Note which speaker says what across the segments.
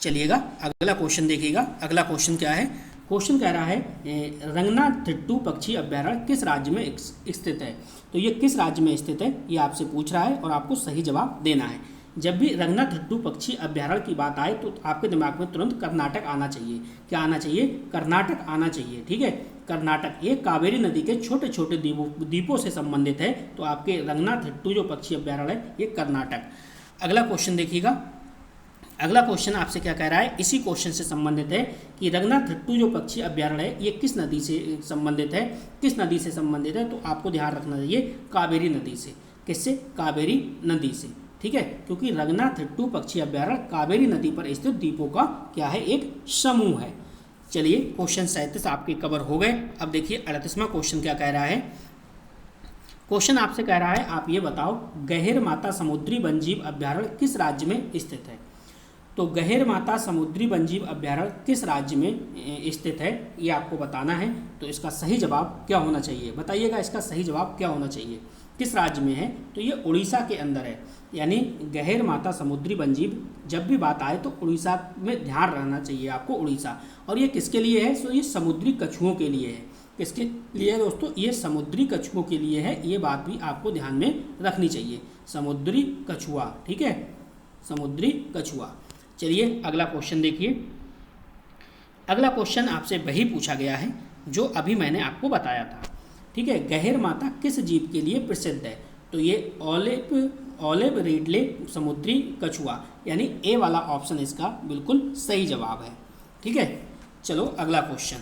Speaker 1: चलिएगा अगला क्वेश्चन देखिएगा। अगला क्वेश्चन क्या है? क्वेश्चन कह रहा है रंगनाथिट्टू पक्षी अभ्यारण्य किस राज्य में स्थित है। तो ये किस राज्य में स्थित है ये आपसे पूछ रहा है और आपको सही जवाब देना है। जब भी रंगनाथिट्टू पक्षी अभ्यारण्य की बात आए तो आपके दिमाग में तुरंत कर्नाटक आना चाहिए। क्या आना चाहिए? कर्नाटक आना चाहिए। ठीक है, कर्नाटक ये कावेरी नदी के छोटे छोटे द्वीपों से संबंधित है। तो आपके रंगनाथिट्टू जो पक्षी अभ्यारण्य है ये कर्नाटक। अगला क्वेश्चन देखिएगा। अगला क्वेश्चन आपसे क्या कह रहा है? इसी क्वेश्चन से संबंधित है कि रंगनाथिट्टू जो पक्षी अभ्यारण्य है ये किस नदी से संबंधित है। किस नदी से संबंधित है? तो आपको ध्यान रखना चाहिए कावेरी नदी से। किससे? कावेरी नदी से। ठीक है, क्योंकि रंगनाथिट्टू पक्षी अभ्यारण्य कावेरी नदी पर स्थित द्वीपों का क्या है? एक समूह है। चलिए क्वेश्चन 37 आपके कवर हो गए। अब देखिए 38वां क्वेश्चन क्या कह रहा है। क्वेश्चन आपसे कह रहा है आप ये बताओ गहेरमाता समुद्री वन्यजीव अभ्यारण्य किस राज्य में स्थित है। तो गहेरमाता समुद्री वन्यजीव अभ्यारण्य किस राज्य में स्थित है ये आपको बताना है। तो इसका सही जवाब क्या होना चाहिए? बताइएगा इसका सही जवाब क्या होना चाहिए। किस राज्य में है? तो ये उड़ीसा के अंदर है। यानी गहेरमाता समुद्री वन्यजीव जब भी बात आए तो उड़ीसा में ध्यान रहना चाहिए आपको, उड़ीसा। और ये किसके लिए है? तो ये समुद्री कछुओं के लिए है। किसके लिए दोस्तों? ये समुद्री कछुओं के लिए है। ये बात भी आपको ध्यान में रखनी चाहिए। समुद्री कछुआ, ठीक है, समुद्री कछुआ। चलिए अगला क्वेश्चन देखिए। अगला क्वेश्चन आपसे वही पूछा गया है जो अभी मैंने आपको बताया था। ठीक है, गहेरमाता किस जीव के लिए प्रसिद्ध है। तो ये ऑलिव रिडले समुद्री कछुआ, यानी ए वाला ऑप्शन इसका बिल्कुल सही जवाब है। ठीक है, चलो अगला क्वेश्चन।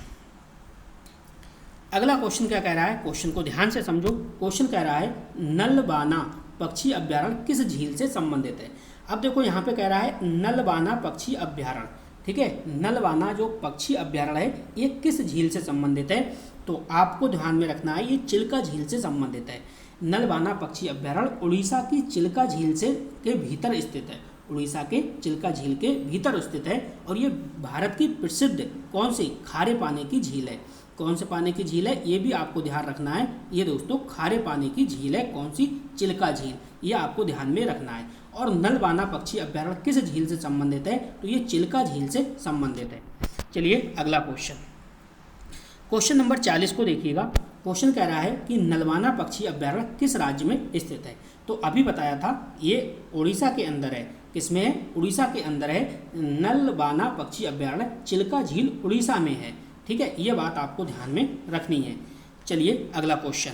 Speaker 1: अगला क्वेश्चन क्या कह रहा है? क्वेश्चन को ध्यान से समझो। क्वेश्चन कह रहा है नलबाना पक्षी अभ्यारण्य किस झील से संबंधित है। अब देखो यहाँ पे कह रहा है नलबाना पक्षी अभ्यारण्य। ठीक है, नलबाना जो पक्षी अभ्यारण्य है ये किस झील से संबंधित है। तो आपको ध्यान में रखना है ये चिल्का झील से संबंधित है। नलबाना पक्षी अभ्यारण्य उड़ीसा की चिल्का झील से के भीतर स्थित है। उड़ीसा के चिल्का झील के भीतर स्थित है। और ये भारत की प्रसिद्ध कौन सी खारे पानी की झील है। कौन से पानी की झील है ये भी आपको ध्यान रखना है। ये दोस्तों खारे पानी की झील है। कौन सी? चिल्का झील। ये आपको ध्यान में रखना है। और नलबाना पक्षी अभ्यारण्य किस झील से संबंधित है। तो ये चिल्का झील से संबंधित है। चलिए अगला क्वेश्चन, क्वेश्चन नंबर 40 को देखिएगा। क्वेश्चन कह रहा है कि नलबाना पक्षी अभ्यारण्य किस राज्य में स्थित है। तो अभी बताया था ये उड़ीसा के अंदर है। किसमें है? उड़ीसा के अंदर है। नलबाना पक्षी अभ्यारण्य चिल्का झील उड़ीसा में है। ठीक है, ये बात आपको ध्यान में रखनी है। चलिए अगला क्वेश्चन,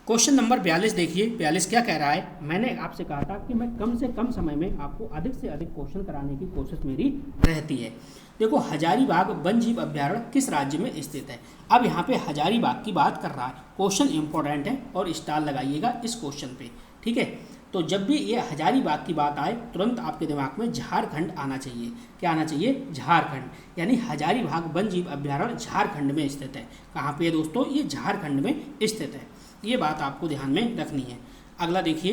Speaker 1: क्वेश्चन नंबर 42 देखिए। 42 क्या कह रहा है? मैंने आपसे कहा था कि मैं कम से कम समय में आपको अधिक से अधिक क्वेश्चन कराने की कोशिश मेरी रहती है। देखो हजारीबाग वन्यजीव अभ्यारण्य किस राज्य में स्थित है। अब यहाँ पे हजारीबाग की बात कर रहा है। क्वेश्चन इंपॉर्टेंट है और स्टार लगाइएगा इस क्वेश्चन पे। ठीक है, तो जब भी ये हजारीबाग की बात आए तुरंत आपके दिमाग में झारखंड आना चाहिए। क्या आना चाहिए? झारखंड। यानी हजारीबाग वन्यजीव अभ्यारण्य झारखंड में स्थित है। कहाँ पे दोस्तों? ये झारखंड में स्थित है। ये बात आपको ध्यान में रखनी है। अगला देखिए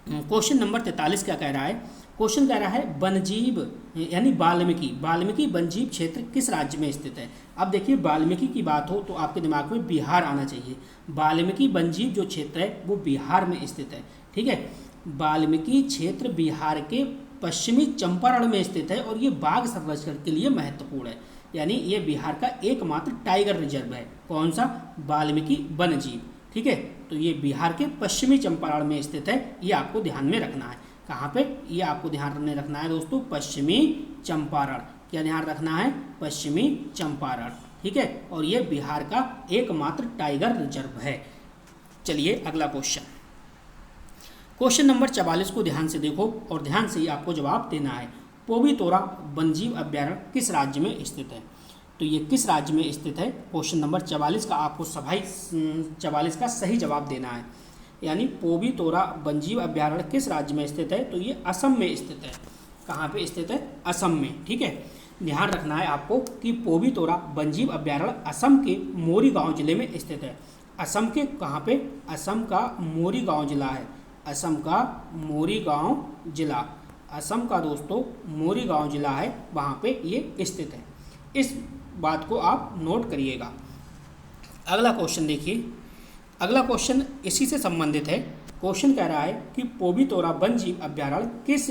Speaker 1: क्वेश्चन नंबर 43 क्या कह रहा है। क्वेश्चन कह रहा है वन्यजीव यानी वाल्मीकि वन्यजीव क्षेत्र किस राज्य में स्थित है। अब देखिए वाल्मीकि की बात हो तो आपके दिमाग में बिहार आना चाहिए। वाल्मीकि वन्यजीव जो क्षेत्र है वो बिहार में स्थित है। ठीक है, वाल्मीकि क्षेत्र बिहार के पश्चिमी चंपारण में स्थित है और ये बाघ संरक्षण के लिए महत्वपूर्ण है। यानी ये बिहार का एकमात्र टाइगर रिजर्व है। कौन सा? वाल्मीकि वन्यजीव। ठीक है, तो ये बिहार के पश्चिमी चंपारण में स्थित है। ये आपको ध्यान में रखना है। कहाँ पे? ये आपको ध्यान में रखना है दोस्तों, पश्चिमी चंपारण। क्या ध्यान रखना है? पश्चिमी चंपारण। ठीक है, और ये बिहार का एकमात्र टाइगर रिजर्व है। चलिए अगला क्वेश्चन, क्वेश्चन नंबर 44 को ध्यान से देखो और ध्यान से ही आपको जवाब देना है। पोबीतोरा वन्यजीव अभ्यारण्य किस राज्य में स्थित है। तो ये किस राज्य में स्थित है? क्वेश्चन नंबर 44 का आपको 44 का सही जवाब देना है। यानी पोबीतोरा वन्यजीव अभ्यारण्य किस राज्य में स्थित है। तो ये असम में स्थित है। कहाँ पे स्थित है? असम में। ठीक है, ध्यान रखना है आपको कि पोबीतोरा वन्यजीव अभ्यारण्य असम के मोरीगांव जिले में स्थित है। असम के कहाँ पे? असम का मोरीगांव जिला है। असम का मोरीगांव जिला, असम का दोस्तों मोरीगांव जिला है, वहाँ पे ये स्थित है। इस बात को आप नोट करिएगा। अगला क्वेश्चन देखिए। अगला क्वेश्चन इसी से संबंधित है। क्वेश्चन कह रहा है कि पोबीतोरा वन्यजीव अभ्यारण्य किस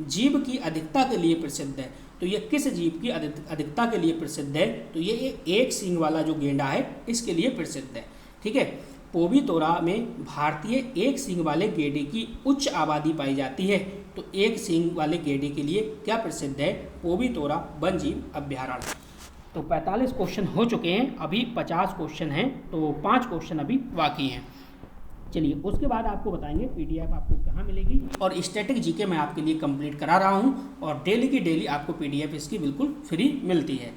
Speaker 1: जीव की अधिकता के लिए प्रसिद्ध है। तो ये किस जीव की अधिकता के लिए प्रसिद्ध है? तो ये एक सींग वाला जो गेंडा है इसके लिए प्रसिद्ध है। ठीक है, पोबितोरा में भारतीय एक सींग वाले गेंडे की उच्च आबादी पाई जाती है। तो एक सींग वाले गेंडे के लिए क्या प्रसिद्ध है? पोबितोरा वन जीव अभ्यारण्य। तो 45 क्वेश्चन हो चुके हैं, अभी 50 क्वेश्चन हैं, तो 5 क्वेश्चन अभी बाकी हैं। चलिए उसके बाद आपको बताएंगे पीडीएफ आपको कहाँ मिलेगी, और स्टैटिक जीके मैं आपके लिए कंप्लीट करा रहा हूँ, और डेली की डेली आपको पीडीएफ इसकी बिल्कुल फ्री मिलती है।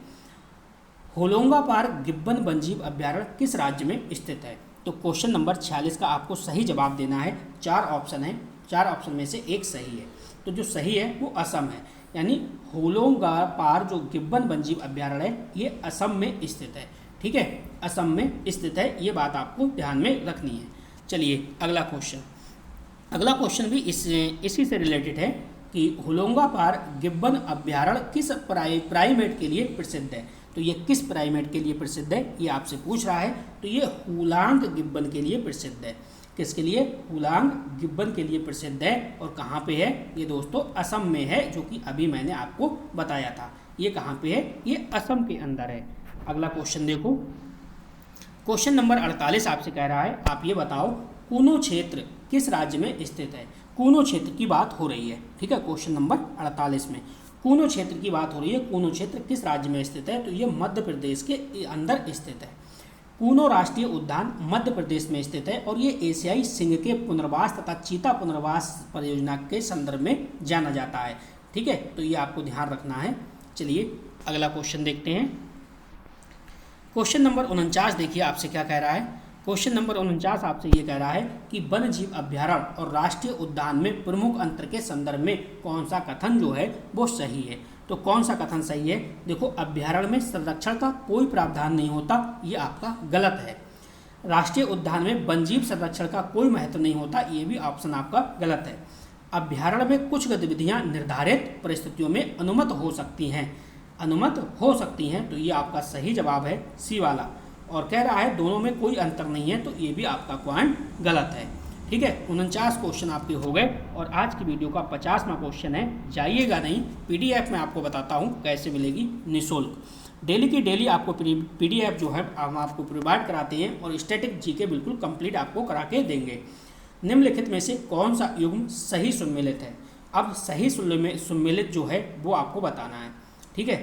Speaker 1: होलोंगाबाद गिब्बन वन्यजीव अभ्यारण्य किस राज्य में स्थित है? तो क्वेश्चन नंबर 46 का आपको सही जवाब देना है। 4 ऑप्शन है, 4 ऑप्शन में से एक सही है। तो जो सही है वो असम है, यानी होलोंगाबाद जो गिब्बन वन्यजीव अभ्यारण्य है ये असम में स्थित है। ठीक है, असम में स्थित है, ये बात आपको ध्यान में रखनी है। चलिए अगला क्वेश्चन भी इसी से रिलेटेड है कि होलोंगाबाद गिब्बन अभ्यारण्य किस प्राइमेट के लिए प्रसिद्ध है? तो ये किस प्राइमेट के लिए प्रसिद्ध है ये आपसे पूछ रहा है। तो ये हुलांग गिब्बन के लिए प्रसिद्ध है। किसके लिए? हुलांग गिब्बन के लिए प्रसिद्ध है। और कहाँ पे है ये दोस्तों? असम में है, जो कि अभी मैंने आपको बताया था। ये कहाँ पे है? ये असम के अंदर है। अगला क्वेश्चन देखो, क्वेश्चन नंबर 48 आपसे कह रहा है आप ये बताओ कूनो क्षेत्र किस राज्य में स्थित है? कूनो क्षेत्र की बात हो रही है। ठीक है, क्वेश्चन नंबर 48 में कूनो क्षेत्र की बात हो रही है। कूनो क्षेत्र किस राज्य में स्थित है? तो ये मध्य प्रदेश के अंदर स्थित है। कूनो राष्ट्रीय उद्यान मध्य प्रदेश में स्थित है, और ये एशियाई सिंह के पुनर्वास तथा चीता पुनर्वास परियोजना के संदर्भ में जाना जाता है। ठीक है, तो ये आपको ध्यान रखना है। चलिए अगला क्वेश्चन देखते हैं। क्वेश्चन नंबर 49 देखिए आपसे क्या कह रहा है। क्वेश्चन नंबर 49 आपसे ये कह रहा है कि वन्य जीव अभ्यारण्य और राष्ट्रीय उद्यान में प्रमुख अंतर के संदर्भ में कौन सा कथन जो है वो सही है? तो कौन सा कथन सही है? देखो, अभ्यारण्य में संरक्षण का कोई प्रावधान नहीं होता, ये आपका गलत है। राष्ट्रीय उद्यान में वन्यजीव संरक्षण का कोई महत्व नहीं होता, ये भी ऑप्शन आपका गलत है। अभ्यारण्य में कुछ गतिविधियां निर्धारित परिस्थितियों में अनुमत हो सकती हैं, तो ये आपका सही जवाब है सी वाला। और कह रहा है दोनों में कोई अंतर नहीं है, तो ये भी आपका पॉइंट गलत है। ठीक है, 49 क्वेश्चन आपके हो गए, और आज की वीडियो का 50वां क्वेश्चन है। जाइएगा नहीं, पीडीएफ में आपको बताता हूँ कैसे मिलेगी निःशुल्क। डेली की डेली आपको पीडीएफ जो है हम आपको प्रोवाइड कराते हैं, और स्टैटिक जीके बिल्कुल कंप्लीट आपको करा के देंगे। निम्नलिखित में से कौन सा युग्म सही सुमेलित है? अब सही सुमेलित जो है वो आपको बताना है। ठीक है,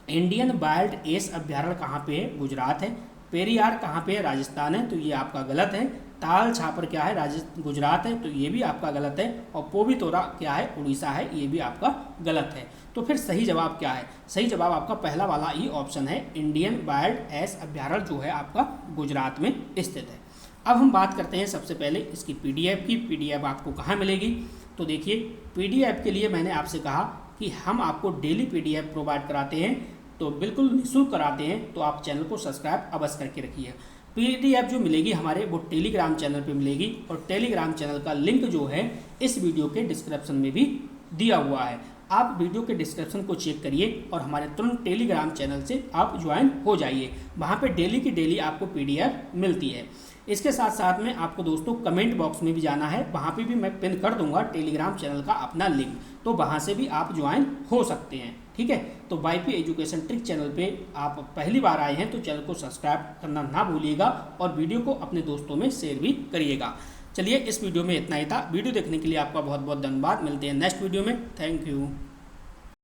Speaker 1: इंडियन वाइल्ड एस अभ्यारण्य कहाँ पे है? गुजरात है। पेरियार कहाँ पे है? राजस्थान है, तो ये आपका गलत है। ताल छापर क्या है? गुजरात है, तो ये भी आपका गलत है। और पोबितोरा क्या है? उड़ीसा है, ये भी आपका गलत है। तो फिर सही जवाब क्या है? सही जवाब आपका पहला वाला ही ऑप्शन है, इंडियन वाइल्ड एस अभ्यारण्य जो है आपका गुजरात में स्थित है। अब हम बात करते हैं सबसे पहले इसकी पीडीएफ की। पीडीएफ आपको कहाँ मिलेगी? तो देखिए, पीडीएफ के लिए मैंने आपसे कहा कि हम आपको डेली पीडीएफ प्रोवाइड कराते हैं, तो बिल्कुल निःशुल्क कराते हैं, तो आप चैनल को सब्सक्राइब अवश्य करके रखिए। पीडीएफ जो मिलेगी हमारे वो टेलीग्राम चैनल पे मिलेगी, और टेलीग्राम चैनल का लिंक जो है इस वीडियो के डिस्क्रिप्शन में भी दिया हुआ है। आप वीडियो के डिस्क्रिप्शन को चेक करिए और हमारे तुरंत टेलीग्राम चैनल से आप ज्वाइन हो जाइए। वहाँ पे डेली की डेली आपको पीडीएफ मिलती है। इसके साथ साथ में आपको दोस्तों कमेंट बॉक्स में भी जाना है, वहाँ पे भी मैं पिन कर दूंगा टेलीग्राम चैनल का अपना लिंक, तो वहाँ से भी आप ज्वाइन हो सकते हैं। ठीक है, तो वाईपी एजुकेशन ट्रिक चैनल पे आप पहली बार आए हैं तो चैनल को सब्सक्राइब करना ना भूलिएगा, और वीडियो को अपने दोस्तों में शेयर भी करिएगा। चलिए इस वीडियो में इतना ही था। वीडियो देखने के लिए आपका बहुत बहुत धन्यवाद। मिलते हैं नेक्स्ट वीडियो में। Thank you.